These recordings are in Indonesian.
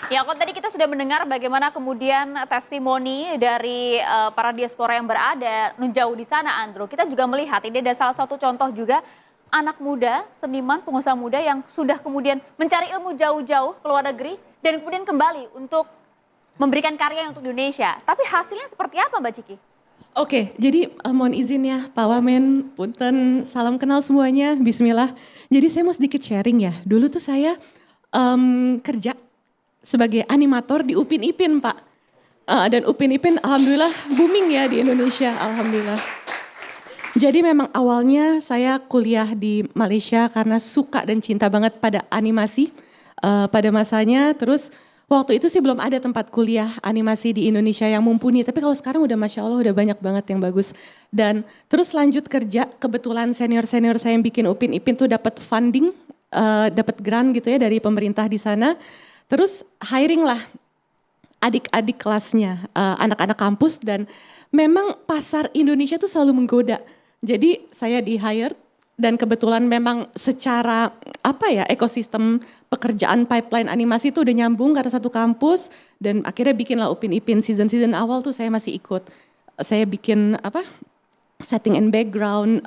Ya, kalau tadi kita sudah mendengar bagaimana kemudian testimoni dari para diaspora yang berada jauh di sana, Andrew. Kita juga melihat ini ada salah satu contoh juga anak muda, seniman, pengusaha muda yang sudah kemudian mencari ilmu jauh-jauh ke luar negeri dan kemudian kembali untuk memberikan karya untuk Indonesia. Tapi hasilnya seperti apa, Mbak Ciki? Oke, jadi mohon izin ya Pak Wamen, punten, salam kenal semuanya, bismillah. Jadi saya mau sedikit sharing ya, dulu tuh saya kerja sebagai animator di Upin Ipin Pak. Dan Upin Ipin alhamdulillah booming ya di Indonesia, alhamdulillah. Jadi memang awalnya saya kuliah di Malaysia karena suka dan cinta banget pada animasi pada masanya. Terus waktu itu sih belum ada tempat kuliah animasi di Indonesia yang mumpuni. Tapi kalau sekarang udah Masya Allah udah banyak banget yang bagus. Dan terus lanjut kerja, kebetulan senior-senior saya yang bikin Upin Ipin tuh dapat funding, dapat grant gitu ya dari pemerintah di sana. Terus hiring lah adik-adik kelasnya, anak-anak kampus dan memang pasar Indonesia tuh selalu menggoda. Jadi saya di hire dan kebetulan memang secara ekosistem pekerjaan pipeline animasi itu udah nyambung karena satu kampus dan akhirnya bikinlah Upin Ipin season awal tuh saya masih ikut. Saya bikin setting and background,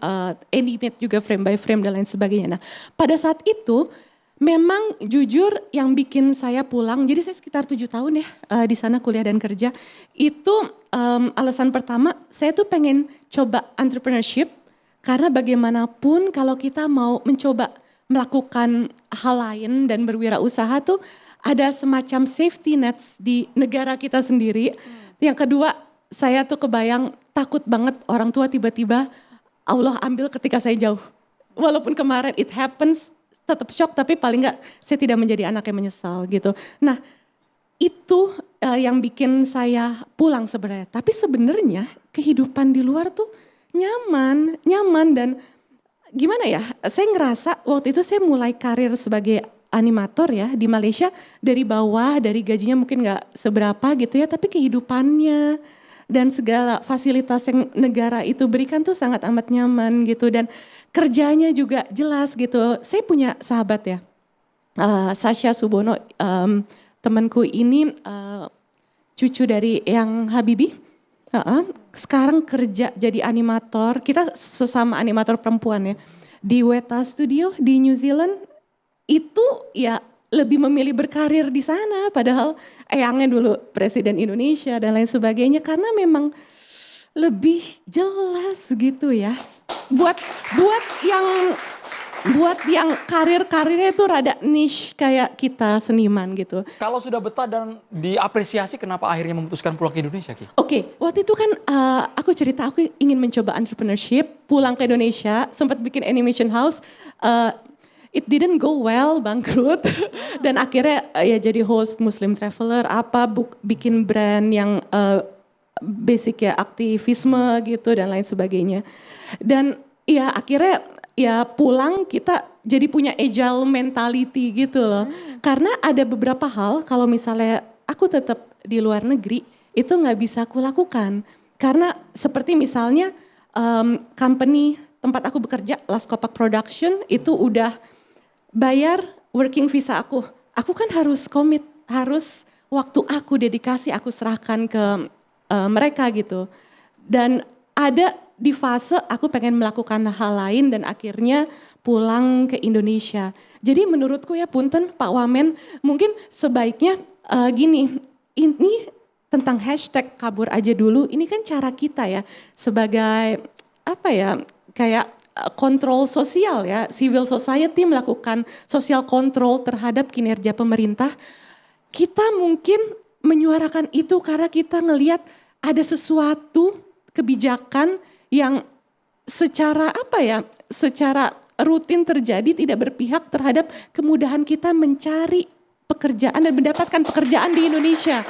animate juga frame by frame dan lain sebagainya. Nah, pada saat itu memang jujur yang bikin saya pulang, jadi saya sekitar 7 tahun ya di sana kuliah dan kerja. Itu alasan pertama saya tuh pengen coba entrepreneurship karena bagaimanapun kalau kita mau mencoba melakukan hal lain dan berwirausaha tuh ada semacam safety net di negara kita sendiri. Yang kedua saya tuh kebayang takut banget orang tua tiba-tiba Allah ambil ketika saya jauh. Walaupun kemarin it happens, tetap shock tapi paling enggak saya tidak menjadi anak yang menyesal gitu. Nah itu yang bikin saya pulang sebenarnya. Tapi sebenarnya kehidupan di luar tuh nyaman dan gimana ya, saya ngerasa waktu itu saya mulai karir sebagai animator ya di Malaysia dari bawah, dari gajinya mungkin nggak seberapa gitu ya, tapi kehidupannya dan segala fasilitas yang negara itu berikan tuh sangat amat nyaman gitu dan kerjanya juga jelas gitu. Saya punya sahabat ya, Sasha Subono, temanku ini cucu dari yang Habibie, sekarang kerja jadi animator, kita sesama animator perempuan ya, di Weta Studio di New Zealand, itu ya lebih memilih berkarir di sana, padahal eyangnya dulu Presiden Indonesia dan lain sebagainya, karena memang lebih jelas gitu ya, buat yang karirnya itu rada niche kayak kita seniman gitu. Kalau sudah betah dan diapresiasi, kenapa akhirnya memutuskan pulang ke Indonesia, Ki? Oke, waktu itu kan aku cerita aku ingin mencoba entrepreneurship, pulang ke Indonesia, sempat bikin animation house, it didn't go well, bangkrut, dan akhirnya ya jadi host Muslim Traveler, bikin brand yang basic ya aktivisme gitu dan lain sebagainya. Dan ya akhirnya ya pulang kita jadi punya agile mentality gitu loh. Karena ada beberapa hal kalau misalnya aku tetap di luar negeri itu nggak bisa aku lakukan. Karena seperti misalnya company tempat aku bekerja, Laskopak Production itu udah bayar working visa aku. Aku kan harus komit, harus waktu aku dedikasi aku serahkan ke mereka gitu. Dan ada di fase aku pengen melakukan hal lain dan akhirnya pulang ke Indonesia. Jadi menurutku ya punten Pak Wamen, mungkin sebaiknya gini, ini tentang hashtag kabur aja dulu, ini kan cara kita ya sebagai kayak kontrol sosial ya, civil society melakukan social control terhadap kinerja pemerintah. Kita mungkin menyuarakan itu karena kita ngelihat ada sesuatu kebijakan yang secara rutin terjadi tidak berpihak terhadap kemudahan kita mencari pekerjaan dan mendapatkan pekerjaan di Indonesia.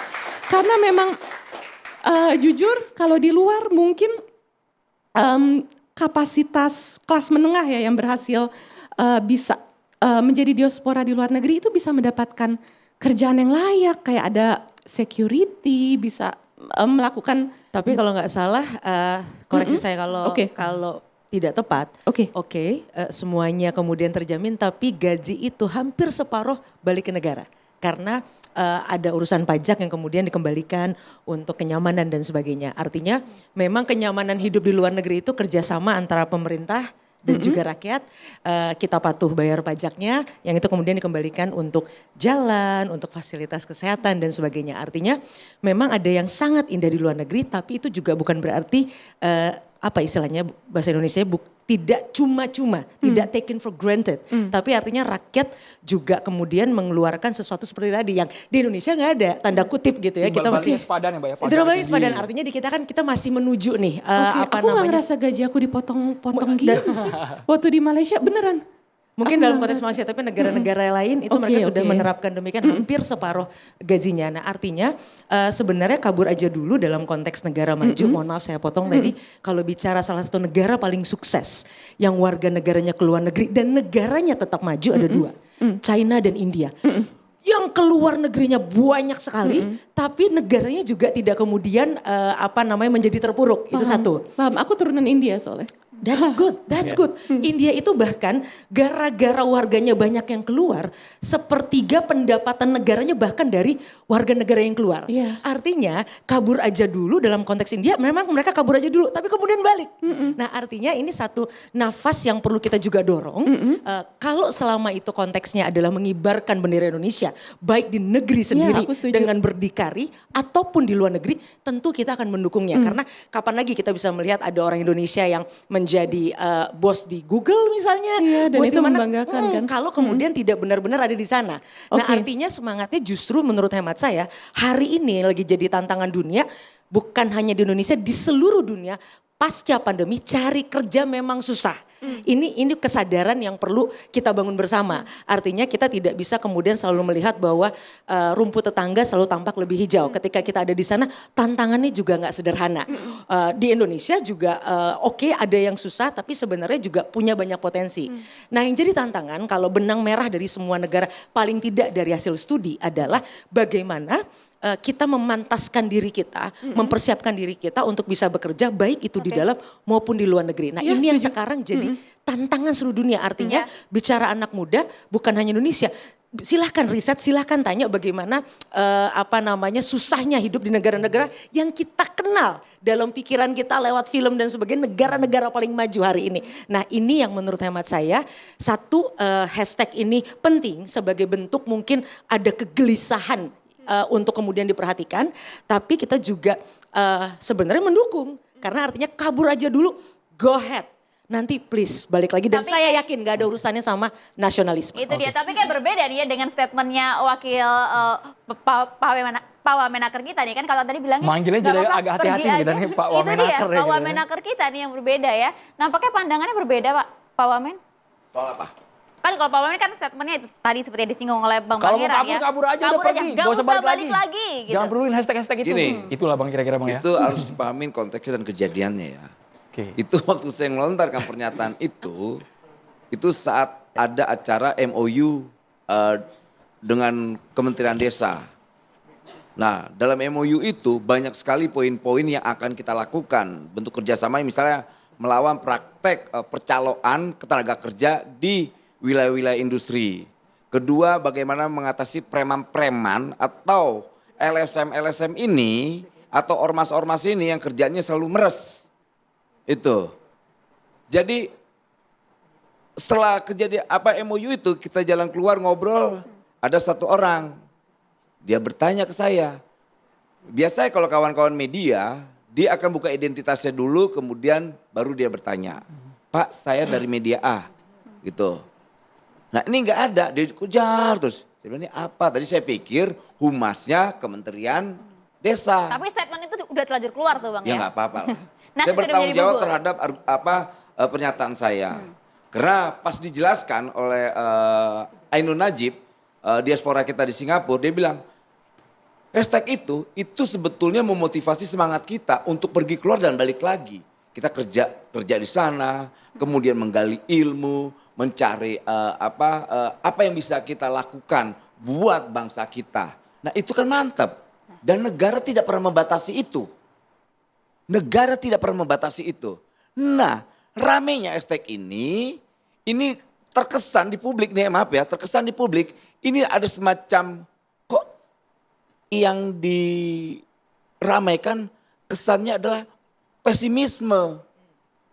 Karena memang jujur kalau di luar mungkin kapasitas kelas menengah ya yang berhasil bisa menjadi diaspora di luar negeri itu bisa mendapatkan kerjaan yang layak, kayak ada security, bisa melakukan. Tapi kalau nggak salah, koreksi saya kalau tidak tepat. Semuanya kemudian terjamin, tapi gaji itu hampir separuh balik ke negara. karena ada urusan pajak yang kemudian dikembalikan untuk kenyamanan dan sebagainya. Artinya memang kenyamanan hidup di luar negeri itu kerjasama antara pemerintah dan juga rakyat. Kita patuh bayar pajaknya, yang itu kemudian dikembalikan untuk jalan, untuk fasilitas kesehatan dan sebagainya. Artinya memang ada yang sangat indah di luar negeri, tapi itu juga bukan berarti apa istilahnya bahasa Indonesia tidak cuma-cuma, tidak taken for granted. Tapi artinya rakyat juga kemudian mengeluarkan sesuatu seperti tadi yang di Indonesia nggak ada, tanda kutip gitu ya. Kita masih sepadan ya Mbak ya. timbal balik sepadan, artinya di kita kan kita masih menuju nih Aku nggak ngerasa gaji aku dipotong-potong gitu sih. Waktu di Malaysia beneran. Mungkin dalam konteks Malaysia, tapi negara-negara lain itu mereka sudah menerapkan demikian hampir separuh gajinya. Nah artinya sebenarnya kabur aja dulu dalam konteks negara maju. Mohon maaf saya potong tadi. Kalau bicara salah satu negara paling sukses yang warga negaranya keluar negeri dan negaranya tetap maju ada dua. China dan India. Yang keluar negerinya banyak sekali, tapi negaranya juga tidak kemudian menjadi terpuruk. Itu satu. Paham, aku turunan India soalnya. That's good. India itu bahkan gara-gara warganya banyak yang keluar, sepertiga pendapatan negaranya bahkan dari warga negara yang keluar. Artinya kabur aja dulu dalam konteks India, memang mereka kabur aja dulu, tapi kemudian balik. Nah artinya ini satu nafas yang perlu kita juga dorong. Kalau selama itu konteksnya adalah mengibarkan bendera Indonesia, baik di negeri sendiri dengan berdikari, ataupun di luar negeri, tentu kita akan mendukungnya. Karena kapan lagi kita bisa melihat ada orang Indonesia yang menjadi bos di Google misalnya, dan bos itu dimana, membanggakan kan. kalau kemudian tidak benar-benar ada di sana. Nah artinya semangatnya justru menurut hemat saya hari ini lagi jadi tantangan dunia, bukan hanya di Indonesia, di seluruh dunia. Pasca pandemi cari kerja memang susah. Ini kesadaran yang perlu kita bangun bersama. Artinya kita tidak bisa kemudian selalu melihat bahwa rumput tetangga selalu tampak lebih hijau. Ketika kita ada di sana tantangannya juga nggak sederhana. Di Indonesia juga oke, ada yang susah tapi sebenarnya juga punya banyak potensi. Nah yang jadi tantangan kalau benang merah dari semua negara paling tidak dari hasil studi adalah bagaimana kita memantaskan diri kita, mempersiapkan diri kita untuk bisa bekerja baik itu di dalam maupun di luar negeri. Nah ini yang sekarang jadi tantangan seluruh dunia. Artinya bicara anak muda bukan hanya Indonesia. Silahkan riset, silahkan tanya bagaimana susahnya hidup di negara-negara yang kita kenal dalam pikiran kita lewat film dan sebagainya, negara-negara paling maju hari ini. Nah ini yang menurut hemat saya, satu hashtag ini penting sebagai bentuk mungkin ada kegelisahan untuk kemudian diperhatikan, tapi kita juga sebenarnya mendukung karena artinya kabur aja dulu, go ahead. Nanti please balik lagi dan saya yakin gak ada urusannya sama nasionalisme. Itu dia, tapi kayak berbeda nih ya dengan statementnya wakil Pak Wamenaker kita nih kan, kalau tadi bilangnya manggilnya jadi agak hati-hati gitu nih Pak Wamenaker. Itu dia, Pak Wamenaker kita nih yang berbeda ya. Nampaknya pandangannya berbeda Pak Wamen. Soal apa? Kan kalau Pak Wamen kan statementnya itu tadi seperti yang disinggung oleh Bang Kalau mau Pangeran kabur, ya. kabur aja udah pergi. Gak usah balik lagi. Gitu. Jangan perluin hashtag-hashtag itu. Gini, itulah Bang kira-kira Bang ya. Itu harus dipahamin konteksnya dan kejadiannya ya. Itu waktu saya melontarkan pernyataan itu saat ada acara MOU dengan Kementerian Desa. Nah dalam MOU itu banyak sekali poin-poin yang akan kita lakukan. Bentuk kerjasama misalnya melawan praktek percaloan ketenaga kerja di wilayah-wilayah industri. Kedua, bagaimana mengatasi preman-preman atau LSM-LSM ini atau ormas-ormas ini yang kerjanya selalu meres. Itu. Jadi setelah kejadian MOU itu kita jalan keluar ngobrol, ada satu orang dia bertanya ke saya. Biasanya kalau kawan-kawan media, dia akan buka identitasnya dulu kemudian baru dia bertanya. Pak, saya dari media A. Gitu. Nah ini nggak ada, dia kejar terus. Saya bilang ini apa? Tadi saya pikir humasnya Kementerian Desa. Tapi statement itu udah terlanjur keluar tuh Bang ya? Ya nggak apa-apa lah. Nah, saya bertanggung jawab terhadap pernyataan saya. Karena pas dijelaskan oleh Ainun Najib, diaspora kita di Singapura, dia bilang hashtag itu sebetulnya memotivasi semangat kita untuk pergi keluar dan balik lagi. Kita kerja di sana, kemudian menggali ilmu, mencari apa yang bisa kita lakukan buat bangsa kita. Nah itu kan mantap. Dan negara tidak pernah membatasi itu. Negara tidak pernah membatasi itu. Nah ramenya hashtag ini terkesan di publik nih, maaf ya, terkesan di publik ini ada semacam yang diramaikan kesannya adalah pesimisme.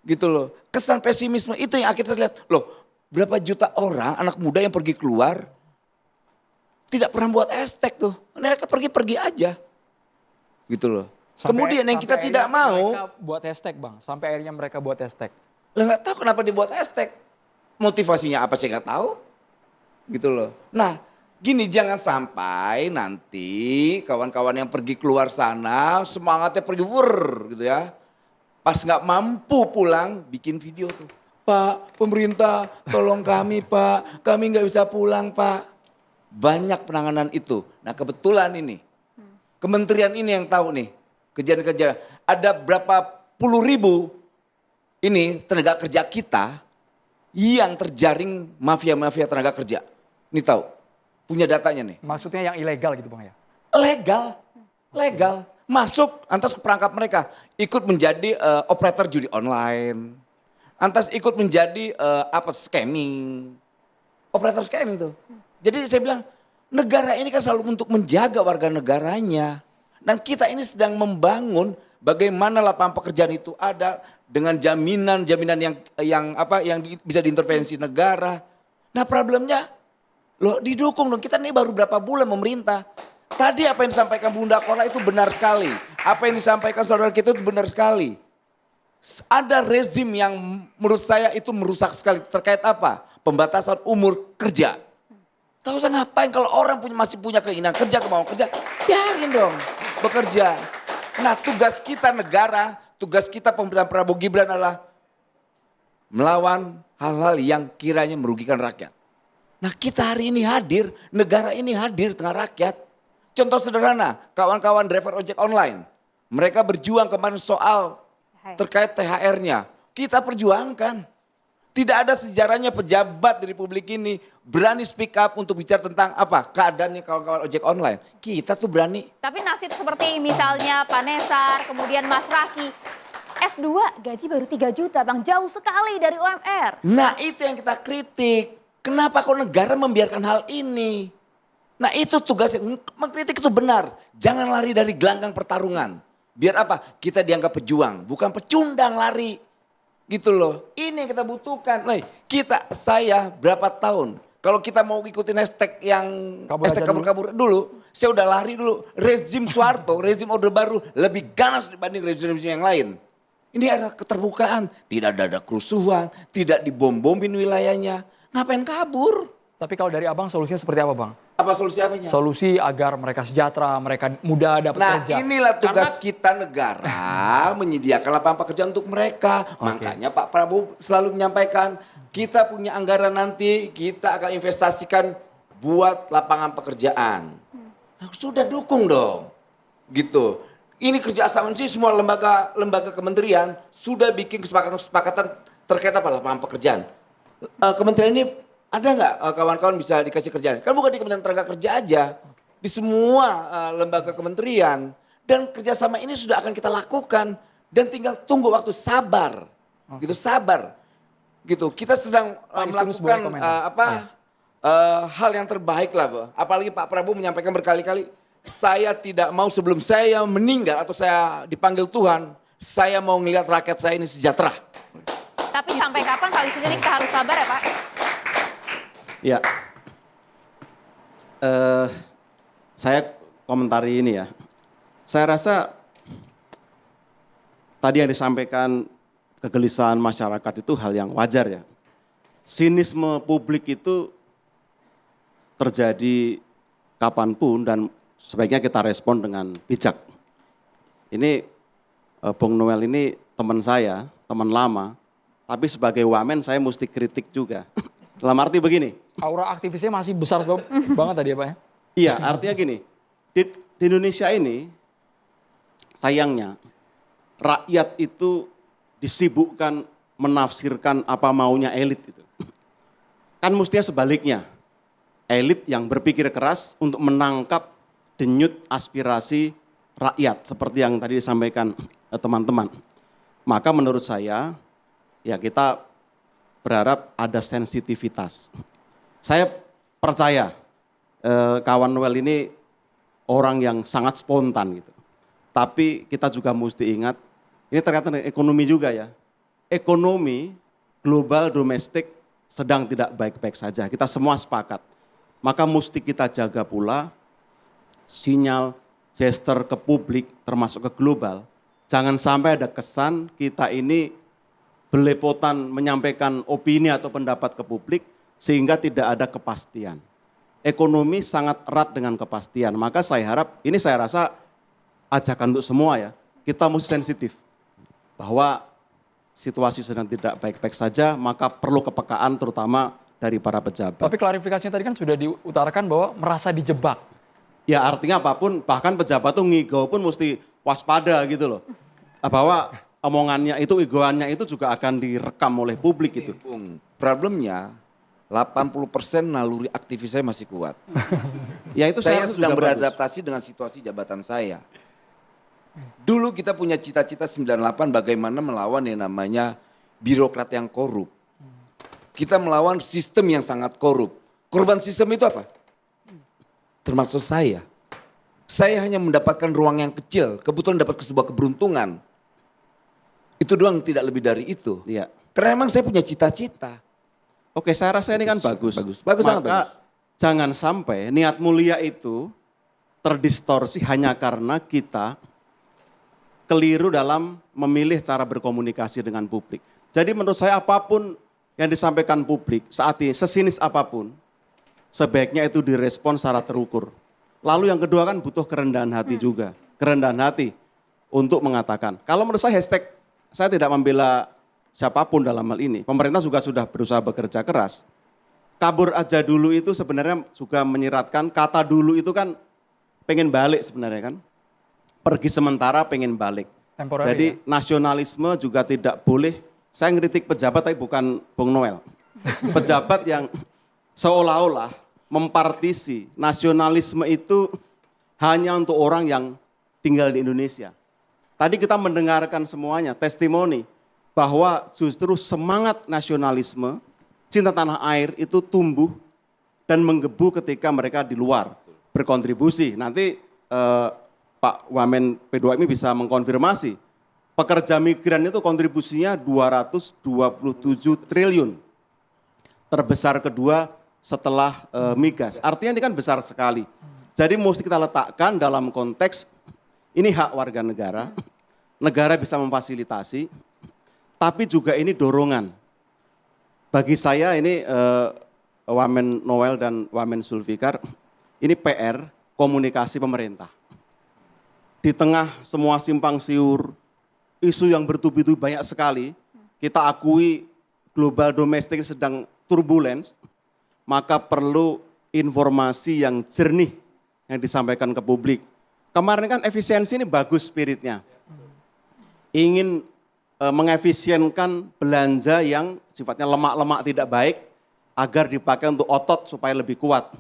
Gitu loh. Kesan pesimisme itu yang akhirnya lihat, loh berapa juta orang anak muda yang pergi keluar tidak pernah buat hashtag tuh. Mereka pergi-pergi aja. Gitu loh. Kemudian yang kita tidak mau. Mereka buat hashtag Bang, sampai akhirnya mereka buat hashtag. Lah nggak tahu kenapa dibuat hashtag. Motivasinya apa sih nggak tahu. Gitu loh. Nah gini, jangan sampai nanti kawan-kawan yang pergi keluar sana semangatnya pergi gitu ya. Pas nggak mampu pulang, bikin video tuh. Pak, pemerintah tolong kami Pak, kami nggak bisa pulang Pak. Banyak penanganan itu. Nah kebetulan ini, kementerian ini yang tahu nih, kejadian-kejadian. Ada berapa puluh ribu ini tenaga kerja kita yang terjaring mafia-mafia tenaga kerja. Ini tahu, punya datanya nih. Maksudnya yang ilegal gitu Bang ya? Legal. Masuk, antas ke perangkap mereka. Ikut menjadi operator judi online. Antas ikut menjadi scamming. Operator scamming tuh. Jadi saya bilang, negara ini kan selalu untuk menjaga warga negaranya. Dan kita ini sedang membangun bagaimana lapangan pekerjaan itu ada dengan jaminan yang bisa diintervensi negara. Nah problemnya, loh didukung dong. Kita ini baru berapa bulan memerintah. Tadi apa yang disampaikan Bunda Kola itu benar sekali. Apa yang disampaikan saudara kita itu benar sekali. Ada rezim yang menurut saya itu merusak sekali. Terkait apa? Pembatasan umur kerja. Tahu saya ngapain kalau orang masih punya keinginan kerja, kemauan kerja. Biarin dong bekerja. Nah tugas kita negara, tugas kita pemerintahan Prabowo Gibran adalah melawan hal-hal yang kiranya merugikan rakyat. Nah kita hari ini hadir, negara ini hadir tengah rakyat. Contoh sederhana, kawan-kawan driver ojek online. Mereka berjuang kemarin soal terkait THR-nya. Kita perjuangkan. Tidak ada sejarahnya pejabat di Republik ini berani speak up untuk bicara tentang apa keadaannya kawan-kawan ojek online. Kita tuh berani. Tapi nasib seperti misalnya Pak Nesar, kemudian Mas Raki. S2 gaji baru 3 juta Bang, jauh sekali dari UMR. Nah itu yang kita kritik. Kenapa kok negara membiarkan hal ini? Nah itu tugasnya, mengkritik itu benar. Jangan lari dari gelanggang pertarungan. Biar apa? Kita dianggap pejuang, bukan pecundang lari. Gitu loh, ini yang kita butuhkan. Nah, saya berapa tahun? Kalau kita mau ikutin hashtag yang hashtag kabur-kabur dulu, saya udah lari dulu. Rezim Soeharto, rezim Orde Baru lebih ganas dibanding rezim-rezim yang lain. Ini ada keterbukaan, tidak ada kerusuhan, tidak dibom-bomin wilayahnya. Ngapain kabur? Tapi kalau dari Abang solusinya seperti apa Bang? Apa solusi apanya? Solusi agar mereka sejahtera, mereka mudah dapat kerja. Nah inilah tugas kita negara menyediakan lapangan pekerjaan untuk mereka. Makanya Pak Prabowo selalu menyampaikan kita punya anggaran nanti kita akan investasikan buat lapangan pekerjaan. Nah, sudah dukung dong. Gitu. Ini kerjasama sih semua lembaga kementerian sudah bikin kesepakatan terkait apa lapangan pekerjaan. Kementerian ini ada nggak kawan-kawan bisa dikasih kerjaan? Kan bukan di Kementerian Tenaga Kerja aja, di semua lembaga kementerian. Dan kerjasama ini sudah akan kita lakukan dan tinggal tunggu waktu, sabar, gitu sabar, gitu. Kita sedang melakukan hal yang terbaik lah, apalagi Pak Prabowo menyampaikan berkali-kali, saya tidak mau sebelum saya meninggal atau saya dipanggil Tuhan, saya mau ngelihat rakyat saya ini sejahtera. Tapi sampai kapan Pak Yusuf ini kita harus sabar ya Pak? Ya, saya komentari ini ya. Saya rasa tadi yang disampaikan kegelisahan masyarakat itu hal yang wajar ya. Sinisme publik itu terjadi kapanpun dan sebaiknya kita respon dengan bijak. Ini Bung Noel ini teman saya, teman lama, tapi sebagai wamen saya mesti kritik juga. Dalam arti begini. Aura aktivisnya masih besar banget tadi ya Pak ya? Iya, artinya gini, di Indonesia ini sayangnya rakyat itu disibukkan menafsirkan apa maunya elit itu. Kan mestinya sebaliknya, elit yang berpikir keras untuk menangkap denyut aspirasi rakyat seperti yang tadi disampaikan teman-teman. Maka menurut saya ya kita berharap ada sensitivitas. Saya percaya kawan Noel ini orang yang sangat spontan gitu. Tapi kita juga mesti ingat, ini terkait dengan ekonomi juga ya. Ekonomi global domestik sedang tidak baik-baik saja. Kita semua sepakat. Maka mesti kita jaga pula sinyal, gesture ke publik termasuk ke global. Jangan sampai ada kesan kita ini belepotan menyampaikan opini atau pendapat ke publik sehingga tidak ada kepastian. Ekonomi sangat erat dengan kepastian. Maka saya harap, ini saya rasa ajakan untuk semua ya, kita mesti sensitif bahwa situasi sedang tidak baik-baik saja, maka perlu kepekaan terutama dari para pejabat. Tapi klarifikasinya tadi kan sudah diutarakan bahwa merasa dijebak. Ya artinya apapun, bahkan pejabat tuh ngigau pun mesti waspada gitu loh. Bahwa omongannya itu, igoannya itu juga akan direkam oleh publik gitu. Problemnya 80% naluri aktivis saya masih kuat. Ya itu Saya sudah sedang bagus. beradaptasi dengan situasi jabatan saya. Dulu kita punya cita-cita 98 bagaimana melawan yang namanya birokrat yang korup. Kita melawan sistem yang sangat korup. Korban sistem itu apa? Termasuk saya. Saya hanya mendapatkan ruang yang kecil, kebetulan dapat sebuah keberuntungan. Itu doang, tidak lebih dari itu. Iya. Karena memang saya punya cita-cita. Oke, saya rasa ini kan bagus. Bagus, sangat Maka bagus. jangan sampai niat mulia itu terdistorsi hanya karena kita keliru dalam memilih cara berkomunikasi dengan publik. Jadi menurut saya apapun yang disampaikan publik saat ini, sesinis apapun, sebaiknya itu direspon secara terukur. Lalu yang kedua kan butuh kerendahan hati juga. Kerendahan hati untuk mengatakan. Kalau menurut saya hashtag, saya tidak membela siapapun dalam hal ini. Pemerintah juga sudah berusaha bekerja keras. Kabur aja dulu itu sebenarnya juga menyiratkan, kata dulu itu kan pengen balik sebenarnya kan. Pergi sementara pengen balik. Temporary, Jadi ya? nasionalisme juga tidak boleh, saya ngeritik pejabat tapi bukan Bung Noel. Pejabat yang seolah-olah mempartisi nasionalisme itu hanya untuk orang yang tinggal di Indonesia. Tadi kita mendengarkan semuanya, testimoni bahwa justru semangat nasionalisme, cinta tanah air itu tumbuh dan menggebu ketika mereka di luar berkontribusi. Nanti Pak Wamen P2Mi bisa mengkonfirmasi. Pekerja migran itu kontribusinya 227 triliun. Terbesar kedua setelah migas. Artinya ini kan besar sekali. Jadi mesti kita letakkan dalam konteks ini hak warga negara. Negara bisa memfasilitasi, tapi juga ini dorongan. Bagi saya ini Wamen Noel dan Wamen Zulfikar, ini PR komunikasi pemerintah. Di tengah semua simpang siur, isu yang bertubi-tubi banyak sekali, kita akui global domestik sedang turbulence, maka perlu informasi yang jernih yang disampaikan ke publik. Kemarin kan efisiensi ini bagus spiritnya. Ingin mengefisienkan belanja yang sifatnya lemak-lemak tidak baik, agar dipakai untuk otot supaya lebih kuat.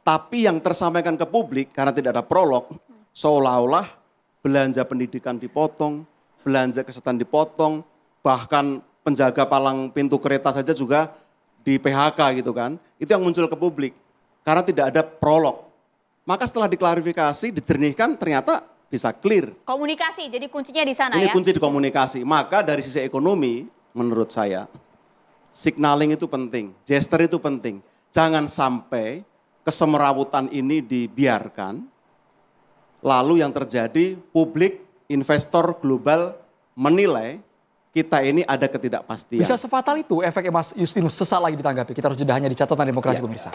Tapi yang tersampaikan ke publik karena tidak ada prolog, seolah-olah belanja pendidikan dipotong, belanja kesehatan dipotong, bahkan penjaga palang pintu kereta saja juga di PHK gitu kan. Itu yang muncul ke publik, karena tidak ada prolog. Maka setelah diklarifikasi, dijernihkan, ternyata bisa clear. Komunikasi, jadi kuncinya di sana Ini ya? kunci di komunikasi. Maka dari sisi ekonomi, menurut saya, signaling itu penting, gesture itu penting. Jangan sampai kesemerawutan ini dibiarkan, lalu yang terjadi publik, investor global menilai kita ini ada ketidakpastian. Bisa sefatal itu efeknya Mas Justinus, sesaat lagi ditanggapi. Kita harus jeda hanya di catatan demokrasi pemirsa.